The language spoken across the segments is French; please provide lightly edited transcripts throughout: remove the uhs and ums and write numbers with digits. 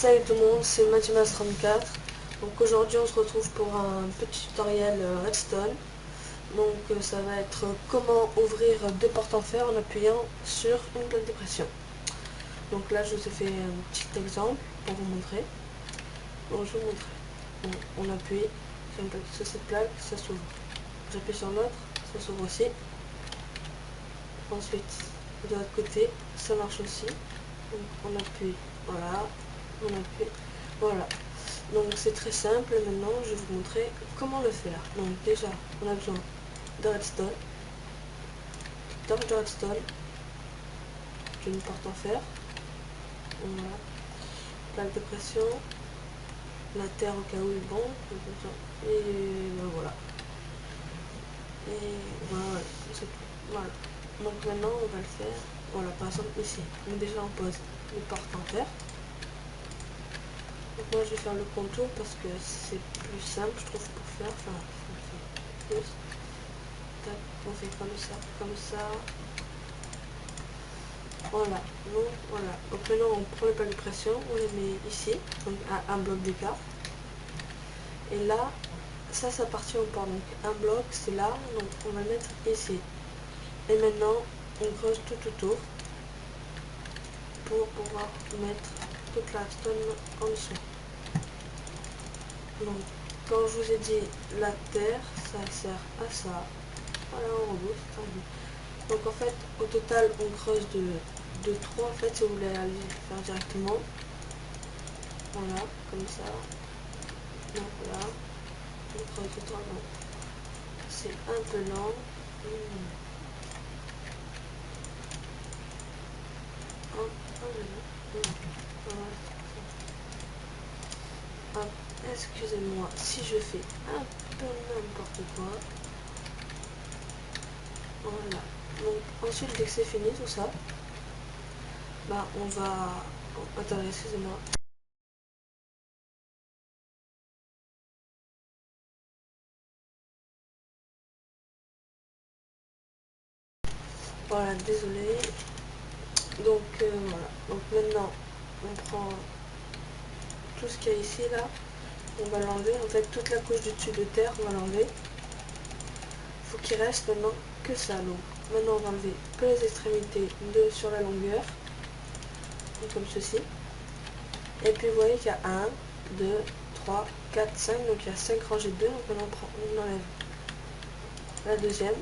Salut tout le monde, c'est Mathimas34. Donc aujourd'hui on se retrouve pour un petit tutoriel Redstone. Donc ça va être comment ouvrir deux portes en fer en appuyant sur une plaque de pression. Donc là je vous ai fait un petit exemple pour vous montrer. Donc je vous montre. On appuie sur cette plaque, ça s'ouvre. J'appuie sur l'autre, ça s'ouvre aussi. Ensuite de l'autre côté, ça marche aussi. Donc on appuie, voilà. On appuie, voilà. Donc c'est très simple. Maintenant je vais vous montrer comment le faire. Donc déjà on a besoin de redstone, de redstone, d'une porte en fer, voilà, plaque de pression, la terre au cas où est bon, et ben voilà. Et voilà, c'est tout. Voilà. Donc maintenant on va le faire. Voilà, par exemple ici. Donc déjà on pose une porte en fer. Donc moi je vais faire le contour parce que c'est plus simple je trouve pour faire. Enfin, plus. Tac, on fait comme ça. Voilà. Donc voilà. Donc maintenant on prend les plaques de pression, on les met ici, donc à un bloc d'écart. Et là, ça appartient au port. Donc un bloc c'est là, donc on va le mettre ici. Et maintenant on creuse tout autour pour pouvoir mettre toute la stone en dessous. Donc, quand je vous ai dit la terre, ça sert à ça. Voilà, on rebouche. Donc en fait, au total, on creuse de 3 en fait, si vous voulez aller faire directement. Voilà, comme ça. Donc voilà, on creuse de 3. C'est un peu lent. Excusez-moi si je fais un peu n'importe quoi. Voilà. Donc ensuite dès que c'est fini tout ça, bah on va... Attendez, excusez-moi. Voilà, désolé. Donc voilà. Donc maintenant on prend tout ce qu'il y a ici là. On va l'enlever. En fait toute la couche du dessus de terre on va l'enlever. Faut qu'il reste maintenant que ça. Donc maintenant on va enlever que les extrémités sur la longueur. Donc, comme ceci. Et puis vous voyez qu'il y a 1, 2, 3, 4, 5. Donc il y a 5 rangées de 2. Donc maintenant on enlève la deuxième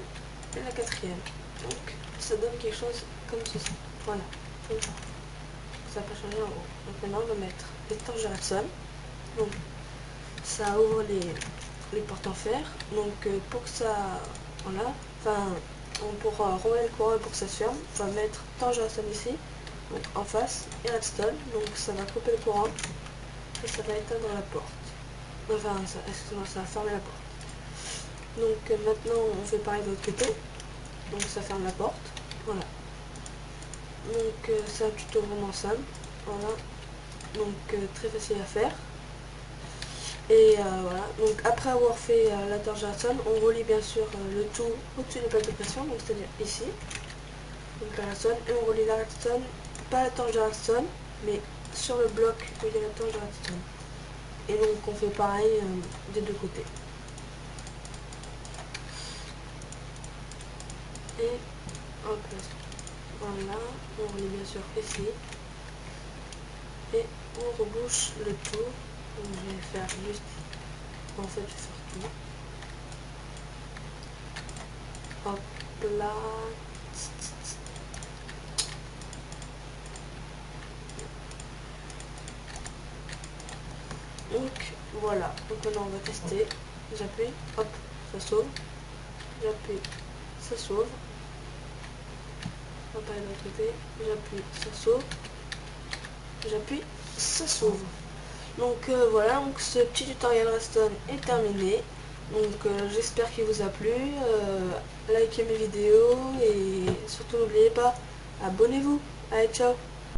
et la quatrième. Donc ça donne quelque chose comme ceci. Voilà, comme ça. Ça peut changer en haut. Donc maintenant on va mettre les torches de redstone. Donc ça ouvre les portes en fer. Donc pour que ça, voilà, enfin pour renvoyer le courant et pour que ça se ferme, on va mettre torche de redstone ici, donc en face, et redstone. Donc ça va couper le courant et ça va éteindre la porte. Enfin, excusez-moi, ça va fermer la porte. Donc maintenant on fait pareil de l'autre côté. Donc ça ferme la porte. Voilà. Donc c'est un tuto vraiment simple. Voilà. Donc très facile à faire. Et voilà. Donc après avoir fait la torche de redstone, on relie bien sûr le tout au-dessus des plaques de pression, donc c'est-à-dire ici. Donc la redstone, et on relie la redstone, pas la torche de redstone, mais sur le bloc où il y a la torche de redstone. Et donc on fait pareil des deux côtés. Et hop, voilà, on relie bien sûr ici. Et on rebouche le tout. Donc je vais faire juste, en fait je vais faire tout. Hop là. Donc voilà, donc maintenant on va tester. J'appuie, hop, ça s'ouvre. J'appuie, ça s'ouvre. On va pas aller de l'autre côté. J'appuie, ça s'ouvre. J'appuie, ça s'ouvre. Donc voilà, donc ce petit tutoriel redstone est terminé. Donc j'espère qu'il vous a plu. Likez mes vidéos et surtout n'oubliez pas, abonnez-vous. Allez, ciao.